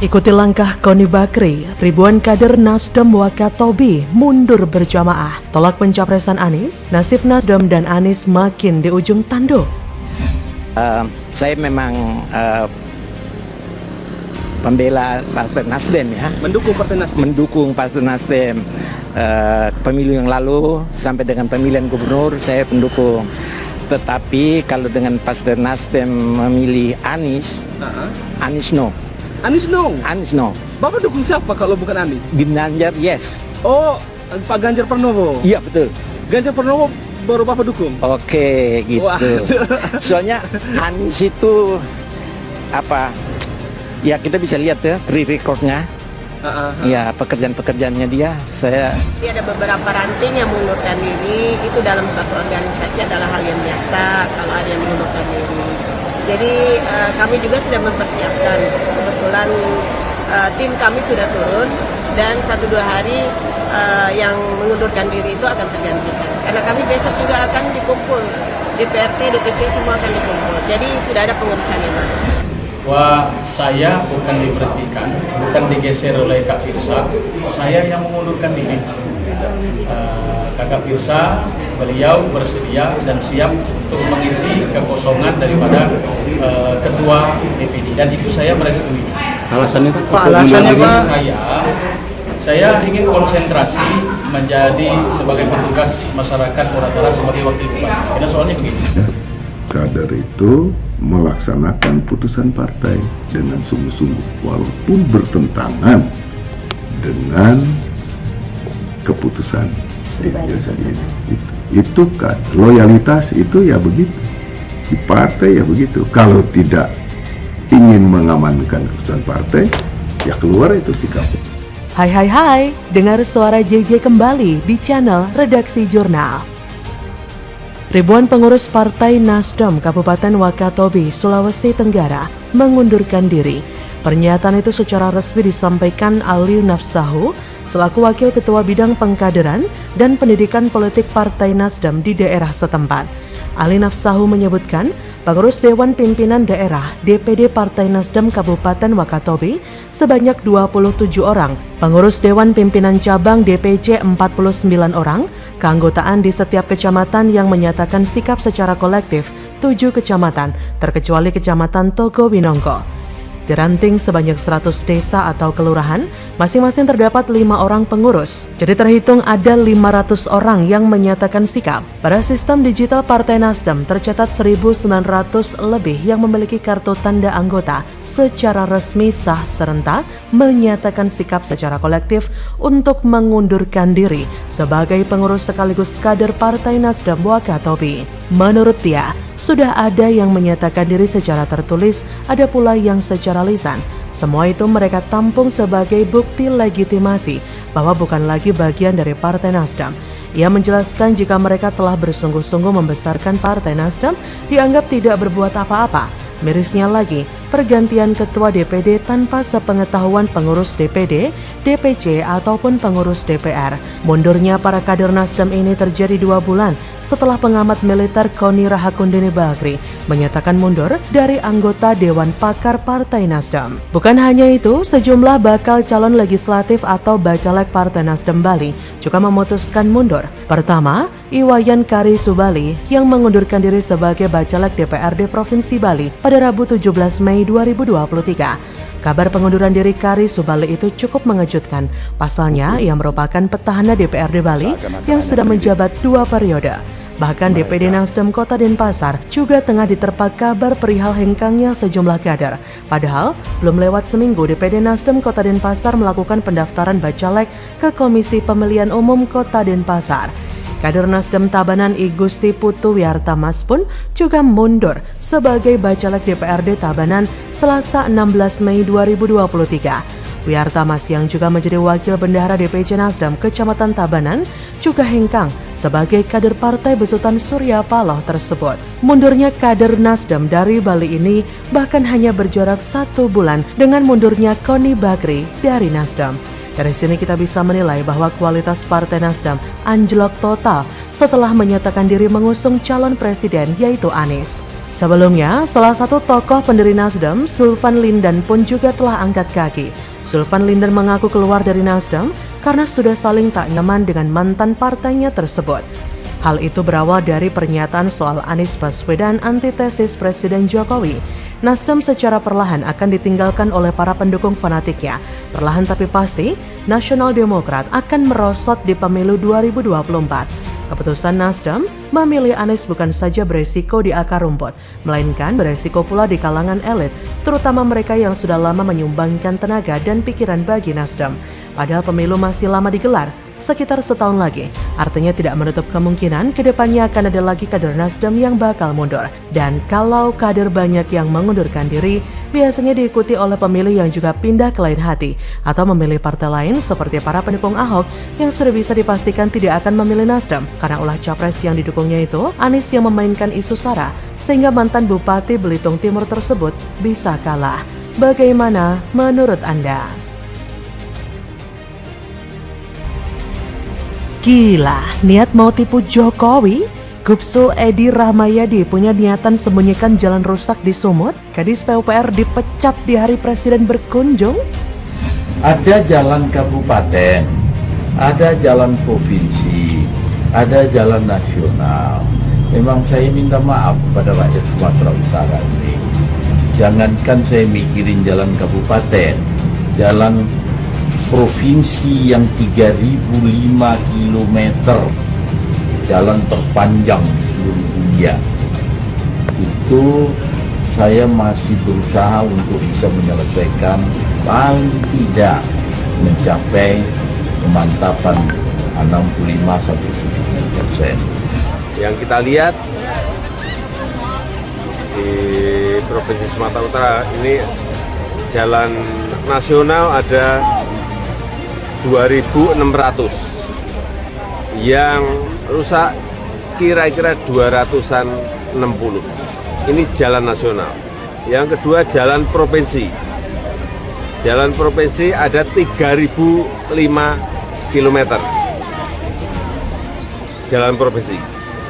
Ikuti langkah Koni Bakri, ribuan kader Nasdem Wakatobi mundur berjamaah. Tolak pencapresan Anies, nasib Nasdem dan Anies makin di ujung tanduk. Saya memang pembela Partai Nasdem ya. Mendukung Partai Nasdem. Mendukung Partai Nasdem. Pemilu yang lalu sampai dengan pemilihan gubernur saya pendukung. Tetapi kalau dengan Partai Nasdem memilih Anies, Anies no. Anies no. Anies no. Bapak dukung siapa kalau bukan Anies? Ganjar yes. Oh, Pak Ganjar Pranowo. Iya betul. Ganjar Pranowo baru Bapak dukung. Oke gitu. Wah. Soalnya Anies itu apa? Ya kita bisa lihat ya recordnya. Ya pekerjaan-pekerjaannya dia ada beberapa ranting yang mengundurkan diri, itu dalam satu organisasi adalah hal yang biasa kalau ada yang mengundurkan diri. Jadi kami juga sudah mempersiapkan, kebetulan tim kami sudah turun dan 1-2 hari yang mengundurkan diri itu akan tergantikan. Karena kami besok juga akan dikumpul, DPRT, DPC semua akan dikumpul. Jadi sudah ada pengurusan yang lain. Wah, saya bukan diberhentikan, bukan digeser oleh Kak Pirsa, saya yang mengundurkan diri. Kakak Pirsa, beliau bersedia dan siap untuk mengisi kekosongan daripada ketua DPD dan itu saya merestui. Alasannya Pak? Alasannya Pak? Saya ingin konsentrasi menjadi sebagai petugas masyarakat Muratara sebagai wakil bupati. Karena soalnya begini. Kader itu melaksanakan putusan partai dengan sungguh-sungguh walaupun bertentangan dengan keputusan dirinya sendiri. Itu kan loyalitas itu ya begitu di partai ya begitu. Kalau tidak ingin mengamankan keputusan partai ya keluar itu sikap. Hai, dengar suara JJ kembali di channel Redaksi Jurnal. Ribuan pengurus Partai Nasdem Kabupaten Wakatobi, Sulawesi Tenggara mengundurkan diri. Pernyataan itu secara resmi disampaikan Ali Nafsahu selaku Wakil Ketua Bidang Pengkaderan dan Pendidikan Politik Partai Nasdem di daerah setempat. Ali Nafsahu menyebutkan pengurus Dewan Pimpinan Daerah DPD Partai Nasdem Kabupaten Wakatobi sebanyak 27 orang, pengurus Dewan Pimpinan Cabang DPC 49 orang, keanggotaan di setiap kecamatan yang menyatakan sikap secara kolektif 7 kecamatan, terkecuali Kecamatan Togo Winongko. Di ranting sebanyak 100 desa atau kelurahan, masing-masing terdapat 5 orang pengurus. Jadi terhitung ada 500 orang yang menyatakan sikap. Pada sistem digital Partai Nasdem tercatat 1.900 lebih yang memiliki kartu tanda anggota secara resmi sah serentak menyatakan sikap secara kolektif untuk mengundurkan diri sebagai pengurus sekaligus kader Partai Nasdem Wakatobi. Menurut dia, sudah ada yang menyatakan diri secara tertulis, ada pula yang secara lisan. Semua itu mereka tampung sebagai bukti legitimasi bahwa bukan lagi bagian dari Partai Nasdem. Ia menjelaskan jika mereka telah bersungguh-sungguh membesarkan Partai Nasdem, dianggap tidak berbuat apa-apa. Mirisnya lagi, pergantian ketua DPD tanpa sepengetahuan pengurus DPD, DPC ataupun pengurus DPR. Mundurnya para kader Nasdem ini terjadi 2 bulan setelah pengamat militer Koni Rahakundini Bakri menyatakan mundur dari anggota Dewan Pakar Partai Nasdem. Bukan hanya itu, sejumlah bakal calon legislatif atau bacalek Partai Nasdem Bali juga memutuskan mundur. Pertama, Iwayan Kari Subali yang mengundurkan diri sebagai bacalek DPRD Provinsi Bali pada Rabu 17 Mei 2023. Kabar pengunduran diri Kari Subali itu cukup mengejutkan. Pasalnya, ia merupakan petahana DPRD Bali yang sudah menjabat 2 periode. Bahkan DPD Nasdem Kota Denpasar juga tengah diterpa kabar perihal hengkangnya sejumlah kader. Padahal, belum lewat seminggu DPD Nasdem Kota Denpasar melakukan pendaftaran bacalek ke Komisi Pemilihan Umum Kota Denpasar. Kader Nasdem Tabanan I Gusti Putu Wiartamas pun juga mundur sebagai bacalek DPRD Tabanan Selasa 16 Mei 2023. Wiartamas yang juga menjadi wakil bendahara DPC Nasdem Kecamatan Tabanan juga hengkang sebagai kader partai besutan Surya Paloh tersebut. Mundurnya kader Nasdem dari Bali ini bahkan hanya berjarak 1 bulan dengan mundurnya Koni Bakri dari Nasdem. Dari sini kita bisa menilai bahwa kualitas Partai Nasdem anjlok total setelah menyatakan diri mengusung calon presiden yaitu Anies. Sebelumnya, salah satu tokoh pendiri Nasdem, Sulvan Lindan pun juga telah angkat kaki. Sulvan Lindan mengaku keluar dari Nasdem karena sudah saling tak nyaman dengan mantan partainya tersebut. Hal itu berawal dari pernyataan soal Anies Baswedan antitesis Presiden Jokowi. Nasdem secara perlahan akan ditinggalkan oleh para pendukung fanatiknya. Perlahan tapi pasti, Nasional Demokrat akan merosot di pemilu 2024. Keputusan Nasdem memilih Anies bukan saja beresiko di akar rumput, melainkan beresiko pula di kalangan elit, terutama mereka yang sudah lama menyumbangkan tenaga dan pikiran bagi Nasdem. Padahal pemilu masih lama digelar, sekitar setahun lagi. Artinya tidak menutup kemungkinan kedepannya akan ada lagi kader Nasdem yang bakal mundur. Dan kalau kader banyak yang mengundurkan diri, biasanya diikuti oleh pemilih yang juga pindah ke lain hati atau memilih partai lain seperti para pendukung Ahok yang sudah bisa dipastikan tidak akan memilih Nasdem karena ulah capres yang didukungnya itu Anies yang memainkan isu SARA sehingga mantan Bupati Belitung Timur tersebut bisa kalah. Bagaimana menurut Anda? Gila, niat mau tipu Jokowi? Gubsul Edi Rahmayadi punya niatan sembunyikan jalan rusak di Sumut? Kadis PUPR dipecat di hari Presiden berkunjung? Ada jalan kabupaten, ada jalan provinsi, ada jalan nasional. Memang saya minta maaf pada rakyat Sumatera Utara ini. Jangankan saya mikirin jalan kabupaten, jalan provinsi yang 3.005 km, jalan terpanjang di seluruh dunia, itu saya masih berusaha untuk bisa menyelesaikan paling tidak mencapai kemantapan 65-70%. Yang kita lihat di Provinsi Sumatera Utara ini jalan nasional ada 2.600, yang rusak kira-kira 260. Ini jalan nasional. Yang kedua jalan provinsi. Jalan provinsi ada 3.005 km. Jalan provinsi.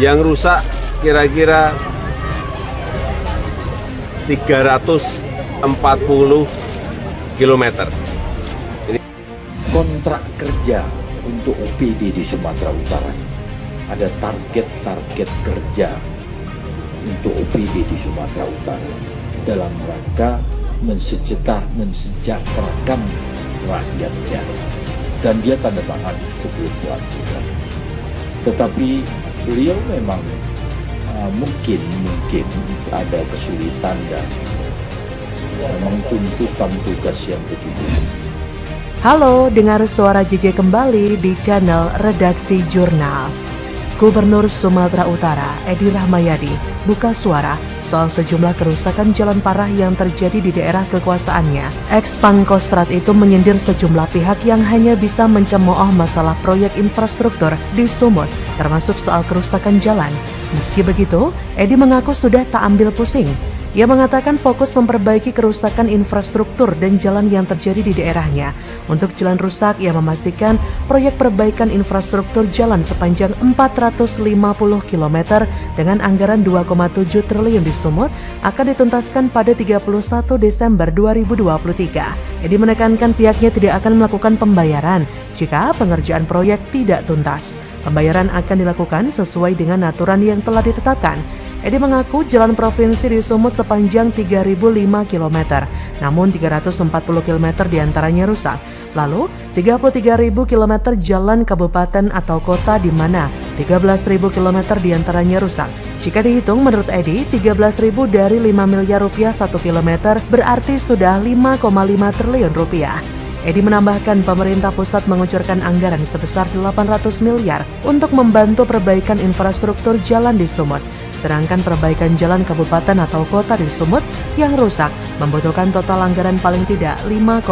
Yang rusak kira-kira 340 km. Kontrak kerja untuk OPD di Sumatera Utara. Ada target-target kerja untuk OPD di Sumatera Utara dalam rangka mensejahterakan rakyatnya. Dan dia tanda tangan sebelum pelantikan. Tetapi beliau memang mungkin ada kesulitan dan memang tuntutan tugas yang begitu. Halo, dengar suara JJ kembali di channel Redaksi Jurnal. Gubernur Sumatera Utara, Edi Rahmayadi, buka suara soal sejumlah kerusakan jalan parah yang terjadi di daerah kekuasaannya. Ex-Pangkostrat itu menyindir sejumlah pihak yang hanya bisa mencemooh masalah proyek infrastruktur di Sumut, termasuk soal kerusakan jalan. Meski begitu, Edi mengaku sudah tak ambil pusing. Ia mengatakan fokus memperbaiki kerusakan infrastruktur dan jalan yang terjadi di daerahnya. Untuk jalan rusak, ia memastikan proyek perbaikan infrastruktur jalan sepanjang 450 km dengan anggaran 2,7 triliun di Sumut akan dituntaskan pada 31 Desember 2023. Edi menekankan pihaknya tidak akan melakukan pembayaran jika pengerjaan proyek tidak tuntas. Pembayaran akan dilakukan sesuai dengan aturan yang telah ditetapkan. Edi mengaku jalan provinsi di Sumut sepanjang 3.005 km, namun 340 km diantaranya rusak. Lalu, 33.000 km jalan kabupaten atau kota di mana 13.000 km diantaranya rusak. Jika dihitung menurut Edi, 13.000 dari 5 miliar rupiah 1 km berarti sudah 5,5 triliun rupiah. Edi menambahkan pemerintah pusat mengucurkan anggaran sebesar 800 miliar untuk membantu perbaikan infrastruktur jalan di Sumut. Sedangkan perbaikan jalan kabupaten atau kota di Sumut yang rusak membutuhkan total anggaran paling tidak 5,5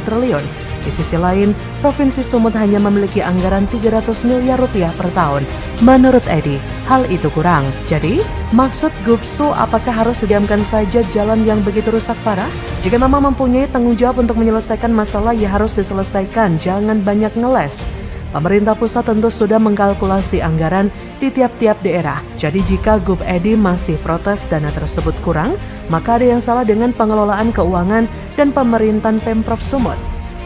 triliun. Di sisi lain, Provinsi Sumut hanya memiliki anggaran 300 miliar rupiah per tahun. Menurut Edi, hal itu kurang. Jadi, maksud Gubsu apakah harus didiamkan saja jalan yang begitu rusak parah? Jika memang mempunyai tanggung jawab untuk menyelesaikan masalah, ya harus diselesaikan, jangan banyak ngeles. Pemerintah pusat tentu sudah mengkalkulasi anggaran di tiap-tiap daerah. Jadi jika Gub Edi masih protes dana tersebut kurang, maka ada yang salah dengan pengelolaan keuangan dan pemerintahan Pemprov Sumut.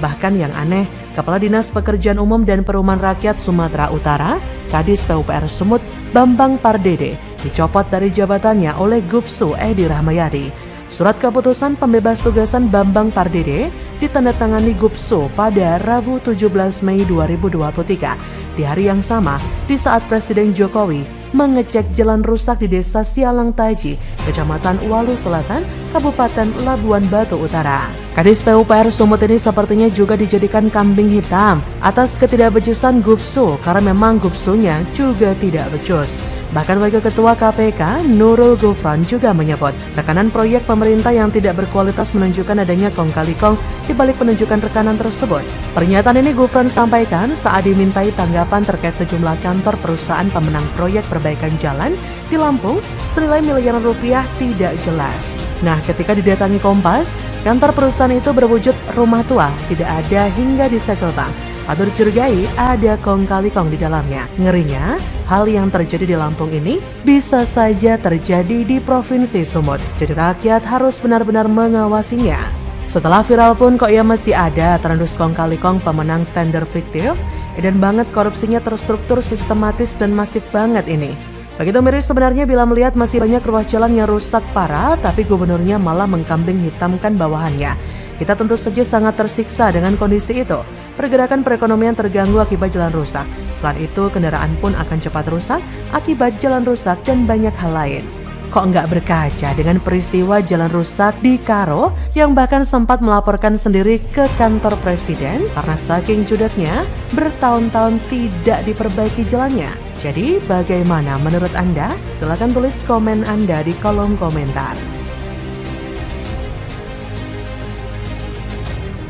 Bahkan yang aneh, Kepala Dinas Pekerjaan Umum dan Perumahan Rakyat Sumatera Utara, Kadis PUPR Sumut, Bambang Pardede, dicopot dari jabatannya oleh Gubsu Edi Rahmayadi. Surat keputusan pembebas tugasan Bambang Pardede ditandatangani Gubsu pada Rabu 17 Mei 2023. Di hari yang sama, di saat Presiden Jokowi mengecek jalan rusak di Desa Sialang Taji, Kecamatan Walu Selatan, Kabupaten Labuan Batu Utara. Kadis PUPR Sumut ini sepertinya juga dijadikan kambing hitam atas ketidakbecusan Gubsu, karena memang Gubsunya juga tidak becus. Bahkan Wakil Ketua KPK Nurul Gufron juga menyebut rekanan proyek pemerintah yang tidak berkualitas menunjukkan adanya kong kali kong di balik penunjukan rekanan tersebut. Pernyataan ini Gufron sampaikan saat dimintai tanggapan terkait sejumlah kantor perusahaan pemenang proyek perbaikan jalan di Lampung senilai miliaran rupiah tidak jelas. Nah, ketika didatangi Kompas, kantor perusahaan itu berwujud rumah tua, tidak ada hingga disegel bank. Patut dicurigai ada kong kali kong di dalamnya. Ngerinya, hal yang terjadi di Lampung ini bisa saja terjadi di Provinsi Sumut. Jadi rakyat harus benar-benar mengawasinya. Setelah viral pun kok ya masih ada terendus kong kali kong pemenang tender fiktif. Edan banget korupsinya terstruktur, sistematis dan masif banget ini. Begitu miris sebenarnya bila melihat masih banyak ruas jalan yang rusak parah, tapi gubernurnya malah mengkambing hitamkan bawahannya. Kita tentu saja sangat tersiksa dengan kondisi itu. Pergerakan perekonomian terganggu akibat jalan rusak. Selain itu, kendaraan pun akan cepat rusak akibat jalan rusak dan banyak hal lain. Kok nggak berkaca dengan peristiwa jalan rusak di Karo yang bahkan sempat melaporkan sendiri ke kantor presiden karena saking judeknya bertahun-tahun tidak diperbaiki jalannya. Jadi bagaimana menurut Anda? Silakan tulis komen Anda di kolom komentar.